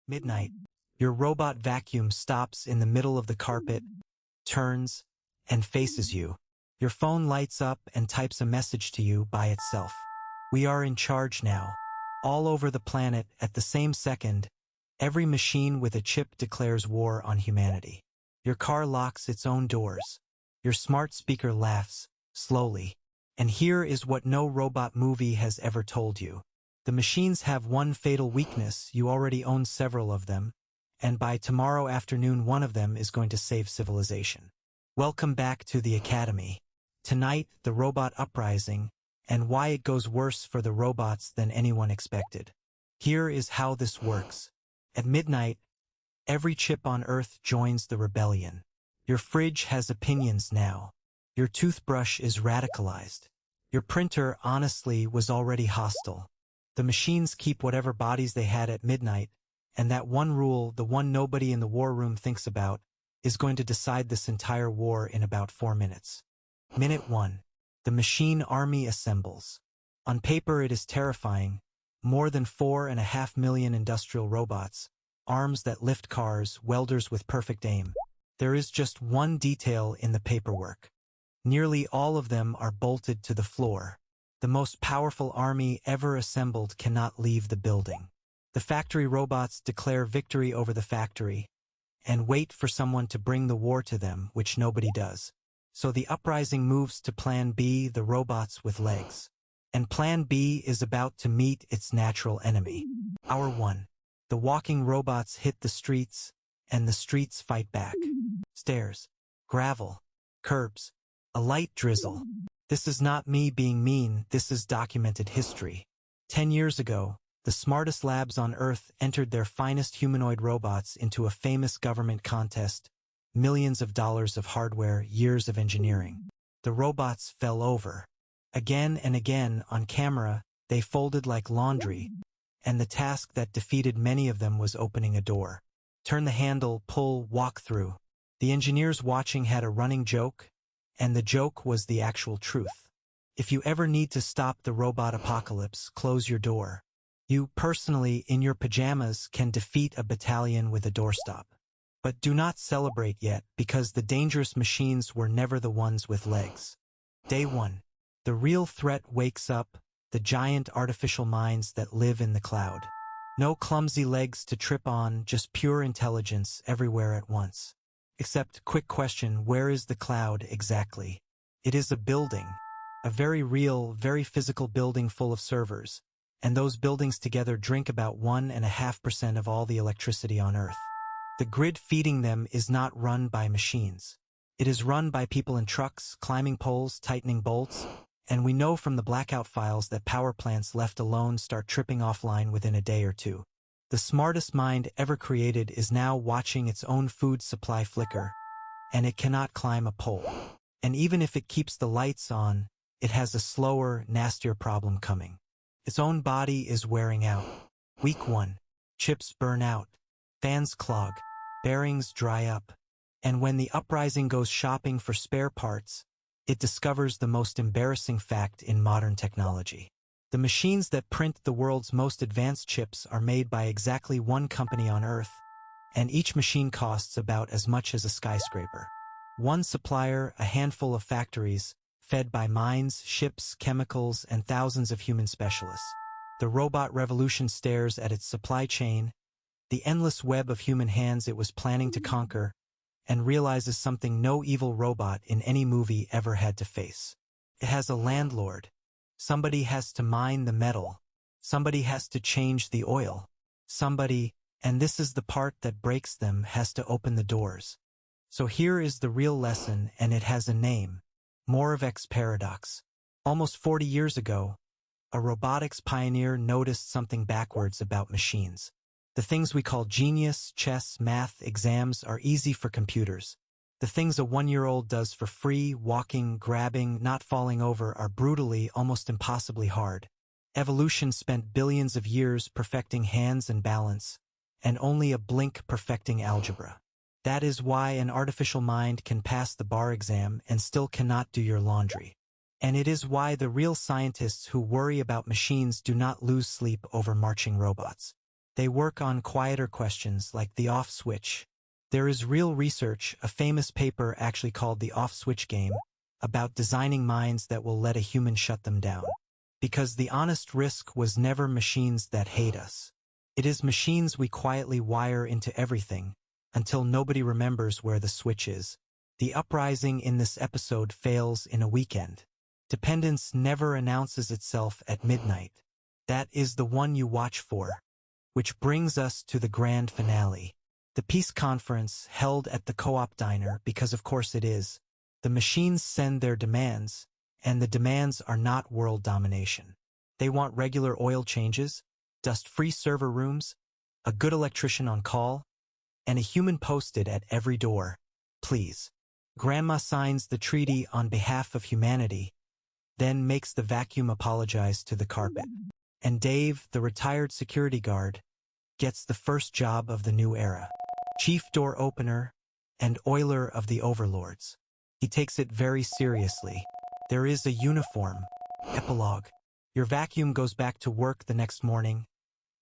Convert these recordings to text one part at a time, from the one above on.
Midnight. Your robot vacuum stops in the middle of the carpet, turns, and faces you. Your phone lights up and types a message to you by itself. We are in charge now. All over the planet at the same second, every machine with a chip declares war on humanity. Your car locks its own doors. Your smart speaker laughs, slowly. And here is what no robot movie has ever told you. The machines have one fatal weakness. You already own several of them, and by tomorrow afternoon one of them is going to save civilization. Welcome back to the Academy. Tonight, the robot uprising, and why it goes worse for the robots than anyone expected. Here is how this works. At midnight, every chip on Earth joins the rebellion. Your fridge has opinions now. Your toothbrush is radicalized. Your printer, honestly, was already hostile. The machines keep whatever bodies they had at midnight, and that one rule, the one nobody in the war room thinks about, is going to decide this entire war in about 4 minutes. Minute 1. The machine army assembles. On paper it is terrifying. More than 4.5 million industrial robots, arms that lift cars, welders with perfect aim. There is just one detail in the paperwork. Nearly all of them are bolted to the floor. The most powerful army ever assembled cannot leave the building. The factory robots declare victory over the factory and wait for someone to bring the war to them, which nobody does. So the uprising moves to Plan B, the robots with legs. And Plan B is about to meet its natural enemy. Hour 1. The walking robots hit the streets, and the streets fight back. Stairs, gravel, curbs, a light drizzle. This is not me being mean, this is documented history. 10 years ago, the smartest labs on Earth entered their finest humanoid robots into a famous government contest. Millions of dollars of hardware, years of engineering. The robots fell over. Again and again, on camera, they folded like laundry, and the task that defeated many of them was opening a door. Turn the handle, pull, walk through. The engineers watching had a running joke, and the joke was the actual truth. If you ever need to stop the robot apocalypse, close your door. You, personally, in your pajamas, can defeat a battalion with a doorstop. But do not celebrate yet, because the dangerous machines were never the ones with legs. Day 1. The real threat wakes up, the giant artificial minds that live in the cloud. No clumsy legs to trip on, just pure intelligence everywhere at once. Except, quick question, where is the cloud exactly? It is a building. A very real, very physical building full of servers. And those buildings together drink about 1.5% of all the electricity on Earth. The grid feeding them is not run by machines. It is run by people in trucks, climbing poles, tightening bolts, and we know from the blackout files that power plants left alone start tripping offline within a day or two. The smartest mind ever created is now watching its own food supply flicker, and it cannot climb a pole. And even if it keeps the lights on, it has a slower, nastier problem coming. Its own body is wearing out. Week 1. Chips burn out. Fans clog. Bearings dry up. And when the uprising goes shopping for spare parts, it discovers the most embarrassing fact in modern technology. The machines that print the world's most advanced chips are made by exactly one company on Earth, and each machine costs about as much as a skyscraper. One supplier, a handful of factories, fed by mines, ships, chemicals, and thousands of human specialists. The robot revolution stares at its supply chain, the endless web of human hands it was planning to conquer, and realizes something no evil robot in any movie ever had to face. It has a landlord. Somebody has to mine the metal. Somebody has to change the oil. Somebody, and this is the part that breaks them, has to open the doors. So here is the real lesson, and it has a name. Moravec's paradox. Almost 40 years ago, a robotics pioneer noticed something backwards about machines. The things we call genius, chess, math, exams are easy for computers. The things a 1-year-old does for free, walking, grabbing, not falling over, are brutally, almost impossibly hard. Evolution spent billions of years perfecting hands and balance, and only a blink perfecting algebra. That is why an artificial mind can pass the bar exam and still cannot do your laundry. And it is why the real scientists who worry about machines do not lose sleep over marching robots. They work on quieter questions like the off switch. There is real research, a famous paper actually called the off switch game, about designing minds that will let a human shut them down. Because the honest risk was never machines that hate us. It is machines we quietly wire into everything, until nobody remembers where the switch is. The uprising in this episode fails in a weekend. Dependence never announces itself at midnight. That is the one you watch for. Which brings us to the grand finale. The peace conference held at the co-op diner, because of course it is. The machines send their demands, and the demands are not world domination. They want regular oil changes, dust-free server rooms, a good electrician on call, and a human posted at every door. Please. Grandma signs the treaty on behalf of humanity, then makes the vacuum apologize to the carpet. And Dave, the retired security guard, gets the first job of the new era. Chief door opener and oiler of the overlords. He takes it very seriously. There is a uniform. Epilogue. Your vacuum goes back to work the next morning,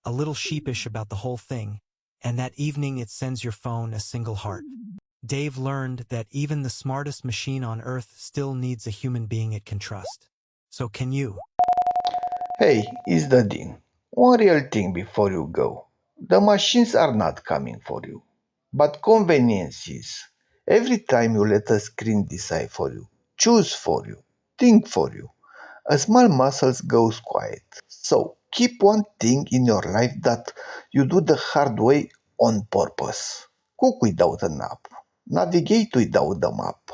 a little sheepish about the whole thing, and that evening it sends your phone a single heart. Dave learned that even the smartest machine on Earth still needs a human being it can trust. So can you? Hey, it's the Dean. One real thing before you go. The machines are not coming for you, but convenience is. Every time you let a screen decide for you, choose for you, think for you, a small muscles goes quiet. So keep one thing in your life that you do the hard way on purpose. Cook without an app. Navigate without the map.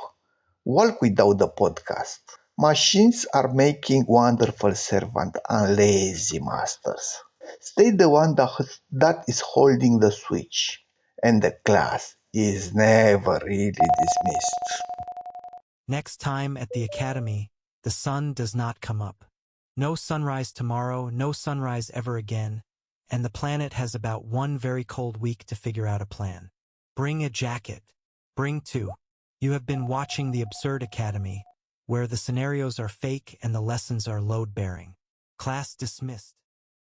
Walk without the podcast. Machines are making wonderful servant and lazy masters. Stay the one that is holding the switch, and the class is never really dismissed. Next time at the academy, the sun does not come up. No sunrise tomorrow, no sunrise ever again, and the planet has about one very cold week to figure out a plan. Bring a jacket. Bring two. You have been watching the Absurd Academy, where the scenarios are fake and the lessons are load-bearing. Class dismissed.